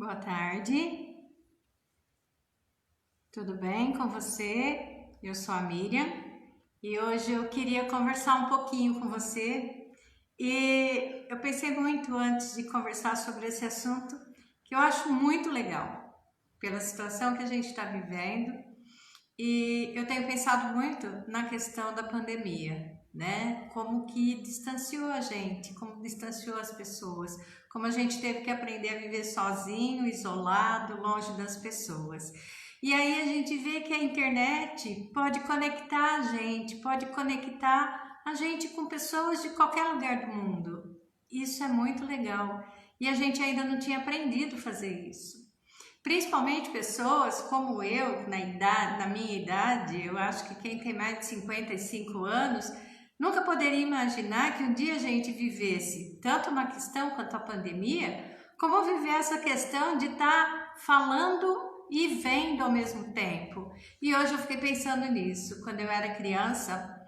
Boa tarde, tudo bem com você? Eu sou a Miriam e hoje eu queria conversar um pouquinho com você e eu pensei muito antes de conversar sobre esse assunto que eu acho muito legal pela situação que a gente está vivendo e eu tenho pensado muito na questão da pandemia, né? Como que distanciou a gente, como distanciou as pessoas, como a gente teve que aprender a viver sozinho, isolado, longe das pessoas. E aí a gente vê que a internet pode conectar a gente, pode conectar a gente com pessoas de qualquer lugar do mundo. Isso é muito legal. E a gente ainda não tinha aprendido a fazer isso. Principalmente pessoas como eu, na minha idade, eu acho que quem tem mais de 55 anos, nunca poderia imaginar que um dia a gente vivesse tanto uma questão quanto a pandemia, como viver essa questão de estar falando e vendo ao mesmo tempo. E hoje eu fiquei pensando nisso, quando eu era criança,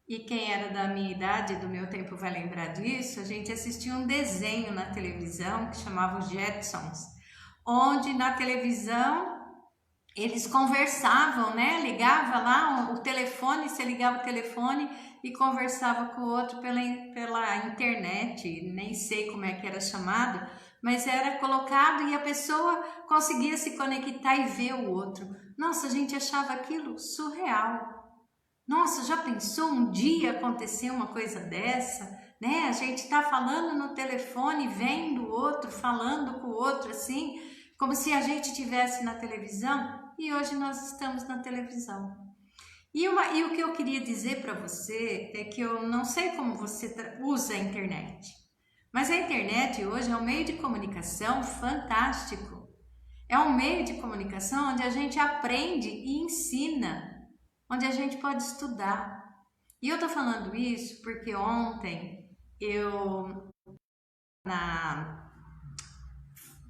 e quem era da minha idade, do meu tempo vai lembrar disso, a gente assistia um desenho na televisão que chamava os Jetsons, onde na televisão eles conversavam, né? Ligava lá o telefone, você ligava o telefone e conversava com o outro pela internet, nem sei como é que era chamado, mas era colocado e a pessoa conseguia se conectar e ver o outro. Nossa, a gente achava aquilo surreal. Nossa, já pensou um dia acontecer uma coisa dessa, né? A gente tá falando no telefone, vendo o outro, falando com o outro assim, como se a gente estivesse na televisão, e hoje nós estamos na televisão. E o que eu queria dizer para você é que eu não sei como você usa a internet, mas a internet hoje é um meio de comunicação fantástico. É um meio de comunicação onde a gente aprende e ensina, onde a gente pode estudar. E eu tô falando isso porque ontem eu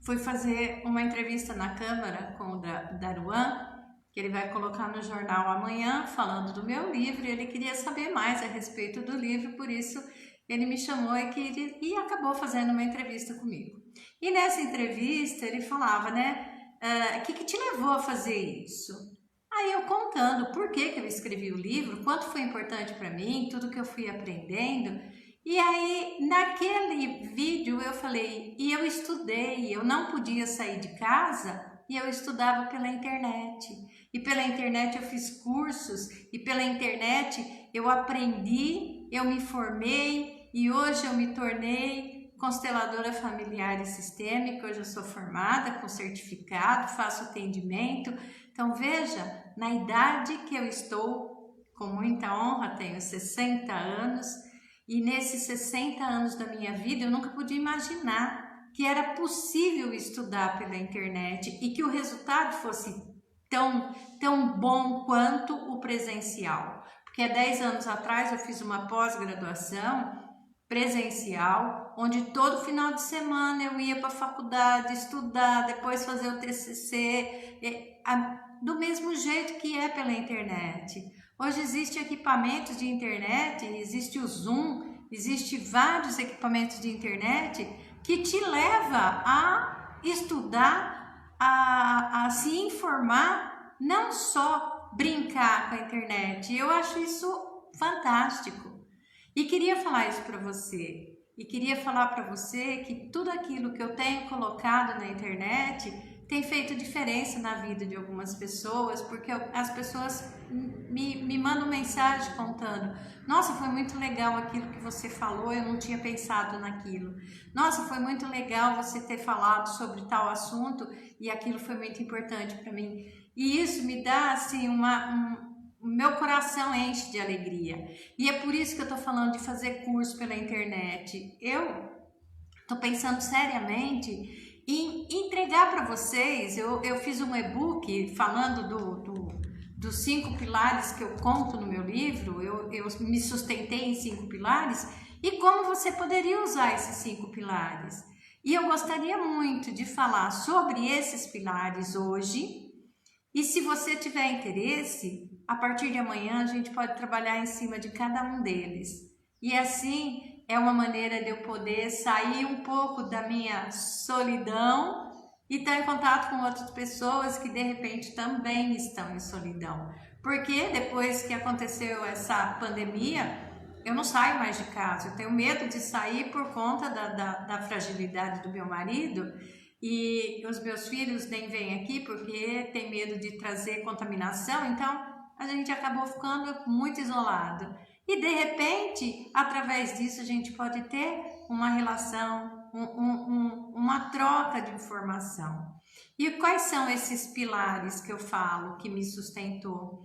fui fazer uma entrevista na Câmara com o Daruan, que ele vai colocar no jornal amanhã, falando do meu livro, e ele queria saber mais a respeito do livro, por isso ele me chamou e acabou fazendo uma entrevista comigo. E nessa entrevista ele falava, né, o que te levou a fazer isso? Aí eu contando por que eu escrevi o livro, quanto foi importante para mim, tudo que eu fui aprendendo. E aí naquele vídeo eu falei, e eu estudei, eu não podia sair de casa e eu estudava pela internet. E pela internet eu fiz cursos e pela internet eu aprendi, eu me formei e hoje eu me tornei consteladora familiar e sistêmica. Hoje eu sou formada com certificado, faço atendimento. Então veja, na idade que eu estou, com muita honra, tenho 60 anos, e nesses 60 anos da minha vida eu nunca podia imaginar que era possível estudar pela internet e que o resultado fosse tão bom quanto o presencial. Porque há 10 anos atrás eu fiz uma pós-graduação presencial, onde todo final de semana eu ia para a faculdade estudar, depois fazer o TCC, do mesmo jeito que é pela internet. Hoje existem equipamentos de internet, existe o Zoom, existe vários equipamentos de internet que te leva a estudar, a se informar, não só brincar com a internet. Eu acho isso fantástico. E queria falar isso para você. E queria falar para você que tudo aquilo que eu tenho colocado na internet tem feito diferença na vida de algumas pessoas, porque as pessoas me mandam mensagem contando: nossa, foi muito legal aquilo que você falou, eu não tinha pensado naquilo. Nossa, foi muito legal você ter falado sobre tal assunto e aquilo foi muito importante para mim. E isso me dá assim o meu coração enche de alegria. E é por isso que eu tô falando de fazer curso pela internet. Eu tô pensando seriamente em entregar para vocês. Eu fiz um e-book falando dos 5 pilares que eu conto no meu livro. Eu me sustentei em 5 pilares e como você poderia usar esses 5 pilares. E eu gostaria muito de falar sobre esses pilares hoje. E se você tiver interesse, a partir de amanhã a gente pode trabalhar em cima de cada um deles. E assim é uma maneira de eu poder sair um pouco da minha solidão e estar em contato com outras pessoas que de repente também estão em solidão. Porque depois que aconteceu essa pandemia, eu não saio mais de casa, eu tenho medo de sair por conta da fragilidade do meu marido, e os meus filhos nem vêm aqui porque tem medo de trazer contaminação, então a gente acabou ficando muito isolado. E de repente, através disso, a gente pode ter uma relação, uma troca de informação. E quais são esses pilares que eu falo que me sustentou?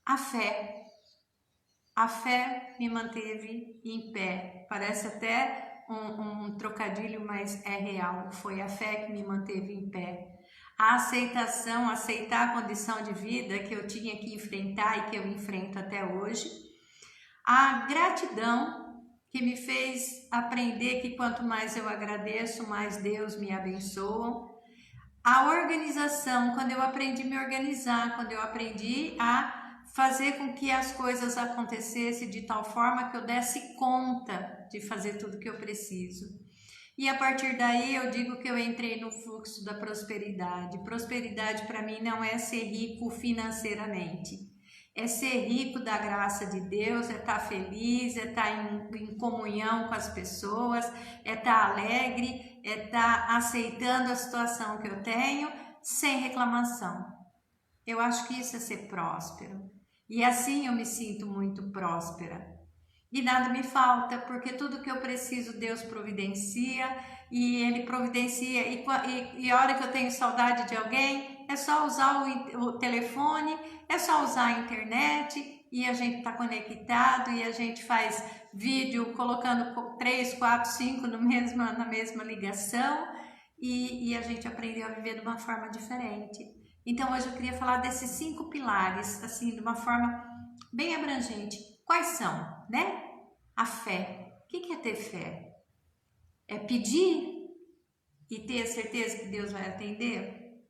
A fé. A fé me manteve em pé. Parece até um trocadilho, mas é real. Foi a fé que me manteve em pé. A aceitação, aceitar a condição de vida que eu tinha que enfrentar e que eu enfrento até hoje. A gratidão, que me fez aprender que quanto mais eu agradeço, mais Deus me abençoa. A organização, quando eu aprendi a me organizar, quando eu aprendi a fazer com que as coisas acontecessem de tal forma que eu desse conta de fazer tudo que eu preciso. E a partir daí eu digo que eu entrei no fluxo da prosperidade. Prosperidade para mim não é ser rico financeiramente. É ser rico da graça de Deus, é estar feliz, é estar em comunhão com as pessoas, é estar alegre, é estar aceitando a situação que eu tenho sem reclamação. Eu acho que isso é ser próspero. E assim eu me sinto muito próspera. E nada me falta, porque tudo que eu preciso Deus providencia, e Ele providencia, e a hora que eu tenho saudade de alguém, é só usar o telefone, é só usar a internet, e a gente está conectado, e a gente faz vídeo colocando 3, 4, 5 na mesma ligação, e a gente aprendeu a viver de uma forma diferente. Então hoje eu queria falar desses 5 pilares, assim, de uma forma bem abrangente. Quais são, né? A fé. O que é ter fé? É pedir e ter a certeza que Deus vai atender?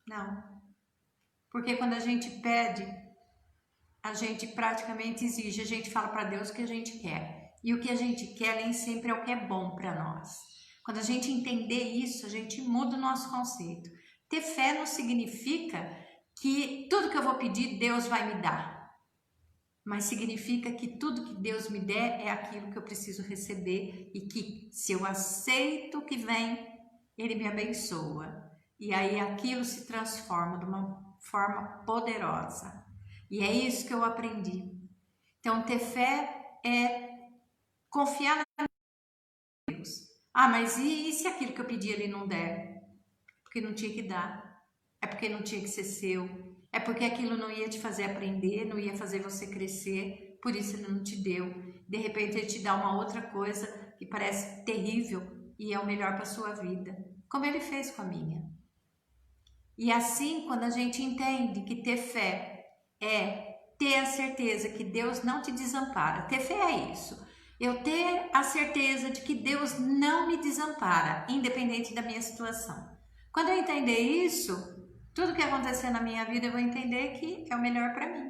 Não. Porque quando a gente pede, a gente praticamente exige, a gente fala para Deus o que a gente quer. E o que a gente quer nem sempre é o que é bom para nós. Quando a gente entender isso, a gente muda o nosso conceito. Ter fé não significa que tudo que eu vou pedir, Deus vai me dar. Mas significa que tudo que Deus me der é aquilo que eu preciso receber, e que se eu aceito o que vem, Ele me abençoa. E aí aquilo se transforma de uma forma poderosa. E é isso que eu aprendi. Então ter fé é confiar em Deus. Ah, mas e se aquilo que eu pedi Ele não der? Porque não tinha que dar. É porque não tinha que ser seu. É porque aquilo não ia te fazer aprender, não ia fazer você crescer, por isso Ele não te deu. De repente Ele te dá uma outra coisa que parece terrível e é o melhor para a sua vida, como Ele fez com a minha. E assim, quando a gente entende que ter fé é ter a certeza que Deus não te desampara, ter fé é isso. Eu ter a certeza de que Deus não me desampara, independente da minha situação. Quando eu entender isso, tudo que acontecer na minha vida eu vou entender que é o melhor para mim.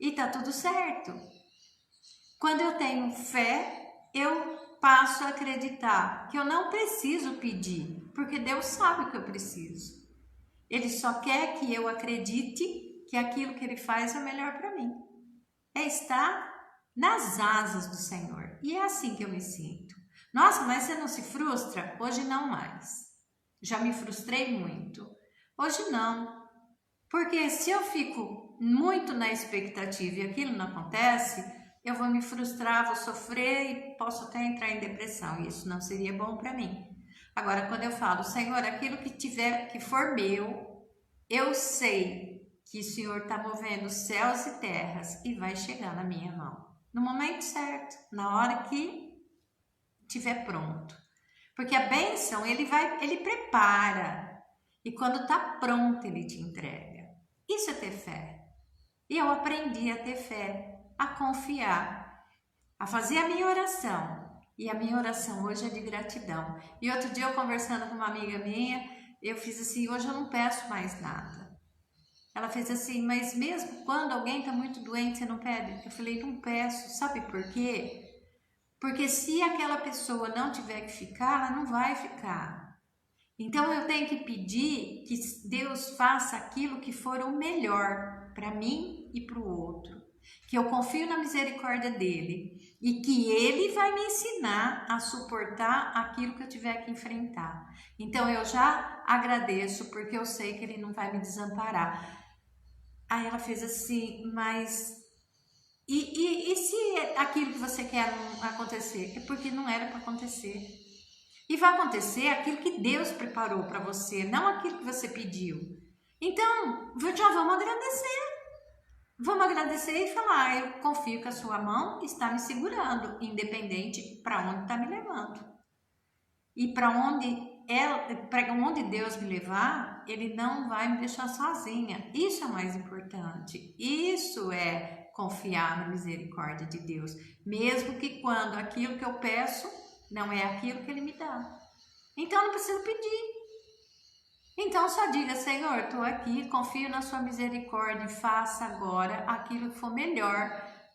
E tá tudo certo. Quando eu tenho fé, eu passo a acreditar que eu não preciso pedir, porque Deus sabe o que eu preciso. Ele só quer que eu acredite que aquilo que Ele faz é o melhor para mim. É estar nas asas do Senhor. E é assim que eu me sinto. Nossa, mas você não se frustra? Hoje não mais. Já me frustrei muito. Hoje não, porque se eu fico muito na expectativa e aquilo não acontece, eu vou me frustrar, vou sofrer e posso até entrar em depressão, e isso não seria bom para mim. Agora, quando eu falo, Senhor, aquilo que for meu, eu sei que o Senhor está movendo céus e terras e vai chegar na minha mão, no momento certo, na hora que estiver pronto. Porque a bênção, ele prepara. E quando está pronto, Ele te entrega. Isso é ter fé. E eu aprendi a ter fé, a confiar, a fazer a minha oração. E a minha oração hoje é de gratidão. E outro dia eu conversando com uma amiga minha, eu fiz assim, hoje eu não peço mais nada. Ela fez assim, mas mesmo quando alguém está muito doente, você não pede? Eu falei, não peço. Sabe por quê? Porque se aquela pessoa não tiver que ficar, ela não vai ficar. Então eu tenho que pedir que Deus faça aquilo que for o melhor para mim e para o outro. Que eu confio na misericórdia dele e que ele vai me ensinar a suportar aquilo que eu tiver que enfrentar. Então eu já agradeço porque eu sei que ele não vai me desamparar. Aí ela fez assim, mas e se aquilo que você quer não acontecer? É porque não era para acontecer. E vai acontecer aquilo que Deus preparou para você, não aquilo que você pediu. Então, já vamos agradecer. Vamos agradecer e falar, eu confio que a sua mão está me segurando, independente para onde está me levando. E para onde Deus me levar, Ele não vai me deixar sozinha. Isso é o mais importante. Isso é confiar na misericórdia de Deus. Mesmo que quando aquilo que eu peço não é aquilo que Ele me dá. Então não preciso pedir. Então só diga, Senhor, estou aqui, confio na sua misericórdia e faça agora aquilo que for melhor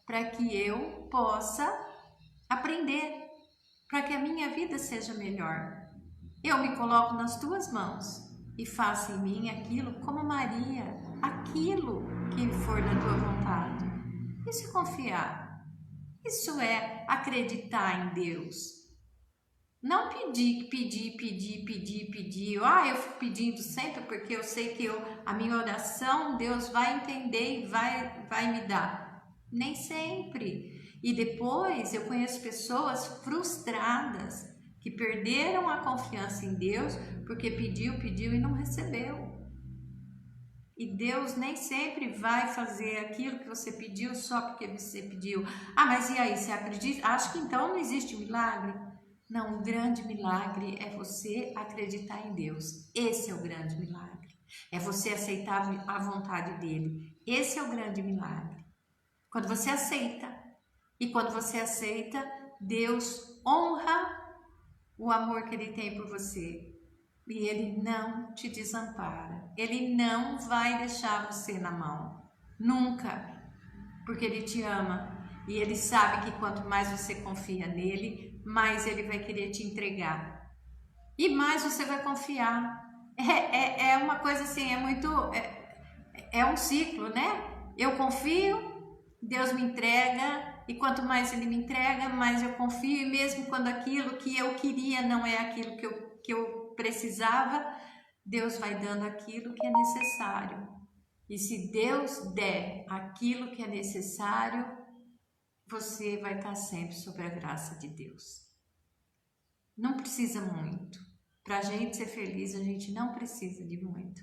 para que eu possa aprender, para que a minha vida seja melhor. Eu me coloco nas tuas mãos e faça em mim aquilo como Maria, aquilo que for da tua vontade. Isso é confiar. Isso é acreditar em Deus. Não pedir. Eu fico pedindo sempre porque eu sei que a minha oração Deus vai entender e vai me dar. Nem sempre. E depois eu conheço pessoas frustradas que perderam a confiança em Deus porque pediu e não recebeu. E Deus nem sempre vai fazer aquilo que você pediu só porque você pediu. Ah, mas e aí, você acredita? Acho que então não existe milagre. Não, o grande milagre é você acreditar em Deus. Esse é o grande milagre. É você aceitar a vontade dele. Esse é o grande milagre. Quando você aceita, e quando você aceita, Deus honra o amor que ele tem por você. E ele não te desampara. Ele não vai deixar você na mão. Nunca. Porque ele te ama. E ele sabe que quanto mais você confia nele, mais ele vai querer te entregar. E mais você vai confiar. É uma coisa assim, é um ciclo, né? Eu confio, Deus me entrega. E quanto mais ele me entrega, mais eu confio. E mesmo quando aquilo que eu queria não é aquilo que eu precisava, Deus vai dando aquilo que é necessário. E se Deus der aquilo que é necessário, você vai estar sempre sob a graça de Deus. Não precisa muito. Para a gente ser feliz, a gente não precisa de muito.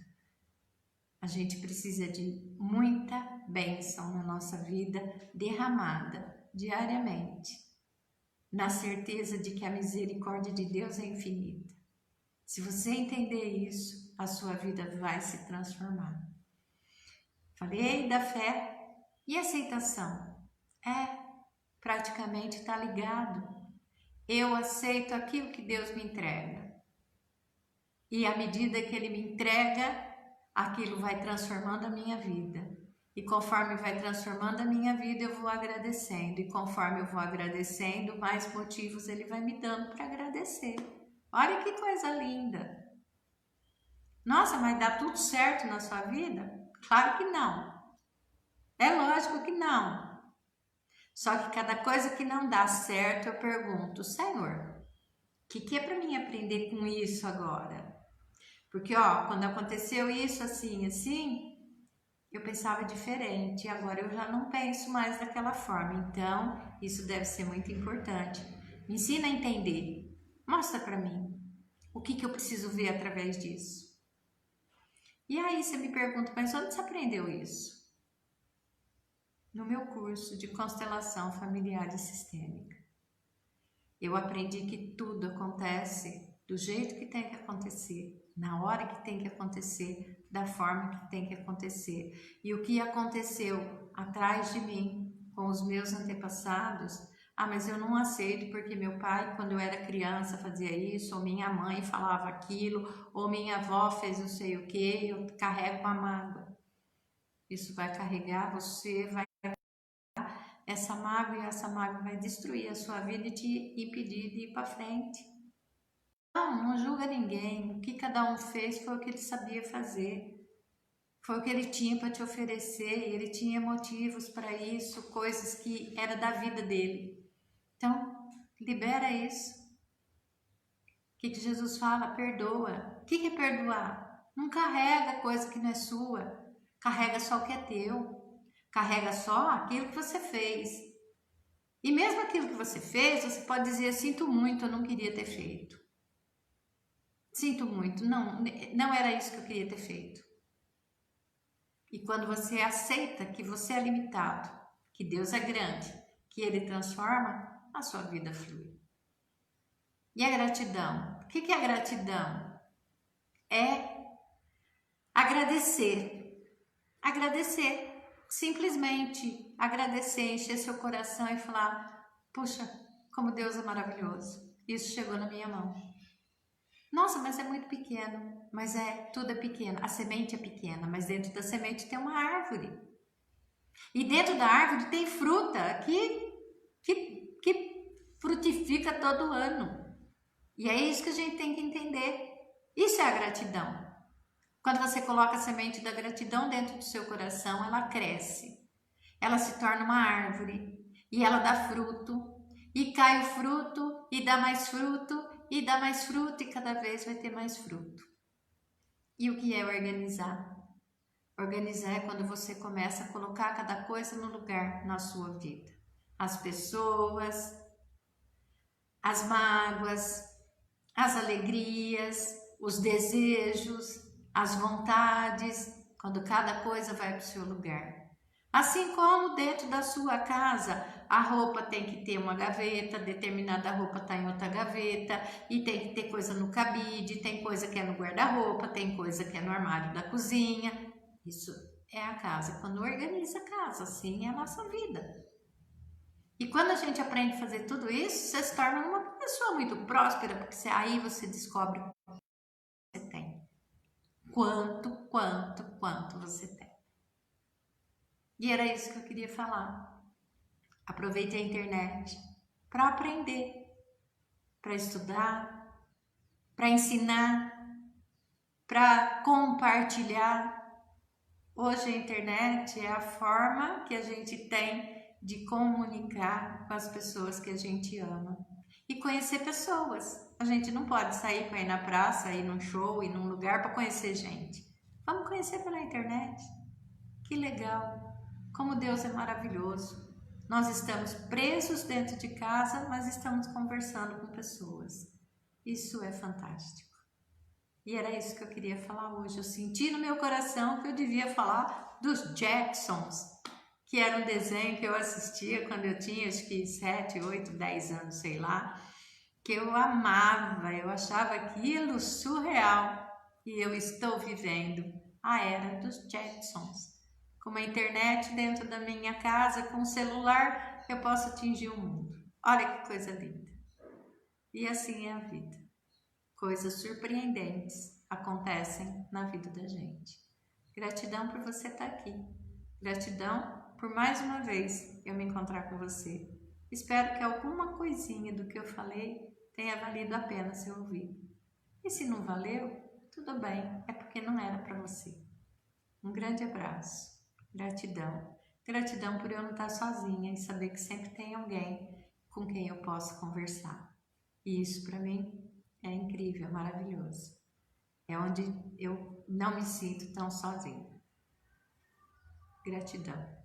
A gente precisa de muita bênção na nossa vida, derramada diariamente, na certeza de que a misericórdia de Deus é infinita. Se você entender isso, a sua vida vai se transformar. Falei da fé e aceitação. Praticamente está ligado. Eu aceito aquilo que Deus me entrega. E à medida que Ele me entrega, aquilo vai transformando a minha vida. E conforme vai transformando a minha vida, eu vou agradecendo. E conforme eu vou agradecendo, mais motivos Ele vai me dando para agradecer. Olha que coisa linda! Nossa, mas dá tudo certo na sua vida? Claro que não. É lógico que não. Só que cada coisa que não dá certo, eu pergunto, Senhor, o que é para mim aprender com isso agora? Porque, quando aconteceu isso assim, eu pensava diferente. Agora eu já não penso mais daquela forma. Então, isso deve ser muito importante. Me ensina a entender. Mostra para mim o que eu preciso ver através disso. E aí você me pergunta, mas onde você aprendeu isso? No meu curso de constelação familiar e sistêmica. Eu aprendi que tudo acontece do jeito que tem que acontecer, na hora que tem que acontecer, da forma que tem que acontecer. E o que aconteceu atrás de mim, com os meus antepassados, mas eu não aceito porque meu pai, quando eu era criança, fazia isso, ou minha mãe falava aquilo, ou minha avó fez não sei o que, eu carrego uma mágoa. Isso vai carregar, você vai essa mágoa, e essa mágoa vai destruir a sua vida e te impedir de ir para frente. Não julga ninguém. O que cada um fez foi o que ele sabia fazer. Foi o que ele tinha para te oferecer. E ele tinha motivos para isso, coisas que era da vida dele. Então, libera isso. O que Jesus fala? Perdoa. O que é perdoar? Não carrega coisa que não é sua. Carrega só o que é teu. Carrega só aquilo que você fez. E mesmo aquilo que você fez, você pode dizer, eu sinto muito, eu não queria ter feito. Sinto muito, não era isso que eu queria ter feito. E quando você aceita que você é limitado, que Deus é grande, que Ele transforma, a sua vida flui. E a gratidão? O que é a gratidão? É agradecer. Agradecer. Simplesmente agradecer, encher seu coração e falar, puxa, como Deus é maravilhoso. Isso chegou na minha mão. Nossa, mas é muito pequeno. Mas tudo é pequeno. A semente é pequena, mas dentro da semente tem uma árvore. E dentro da árvore tem fruta que frutifica todo ano. E é isso que a gente tem que entender. Isso é a gratidão. Quando você coloca a semente da gratidão dentro do seu coração, ela cresce. Ela se torna uma árvore. E ela dá fruto. E cai o fruto, e dá mais fruto, e dá mais fruto, e cada vez vai ter mais fruto. E o que é organizar? Organizar é quando você começa a colocar cada coisa no lugar na sua vida. As pessoas, as mágoas, as alegrias, os desejos, as vontades, quando cada coisa vai para o seu lugar. Assim como dentro da sua casa, a roupa tem que ter uma gaveta, determinada roupa está em outra gaveta, e tem que ter coisa no cabide, tem coisa que é no guarda-roupa, tem coisa que é no armário da cozinha. Isso é a casa, quando organiza a casa, assim é a nossa vida. E quando a gente aprende a fazer tudo isso, você se torna uma pessoa muito próspera, porque aí você descobre o que você tem. Quanto você tem. E era isso que eu queria falar. Aproveite a internet para aprender, para estudar, para ensinar, para compartilhar. Hoje a internet é a forma que a gente tem de comunicar com as pessoas que a gente ama e conhecer pessoas. A gente não pode sair para ir na praça, ir num show, ir num lugar para conhecer gente. Vamos conhecer pela internet. Que legal! Como Deus é maravilhoso. Nós estamos presos dentro de casa, mas estamos conversando com pessoas. Isso é fantástico. E era isso que eu queria falar hoje. Eu senti no meu coração que eu devia falar dos Jetsons, que era um desenho que eu assistia quando eu tinha acho que 7, 8, 10 anos, sei lá, que eu amava, eu achava aquilo surreal. E eu estou vivendo a era dos Jetsons. Com uma internet dentro da minha casa, com um celular, eu posso atingir o mundo. Olha que coisa linda. E assim é a vida. Coisas surpreendentes acontecem na vida da gente. Gratidão por você estar aqui. Gratidão por mais uma vez eu me encontrar com você. Espero que alguma coisinha do que eu falei tenha valido a pena ser ouvido. E se não valeu, tudo bem, é porque não era para você. Um grande abraço. Gratidão. Gratidão por eu não estar sozinha e saber que sempre tem alguém com quem eu posso conversar. E isso para mim é incrível, maravilhoso. É onde eu não me sinto tão sozinha. Gratidão.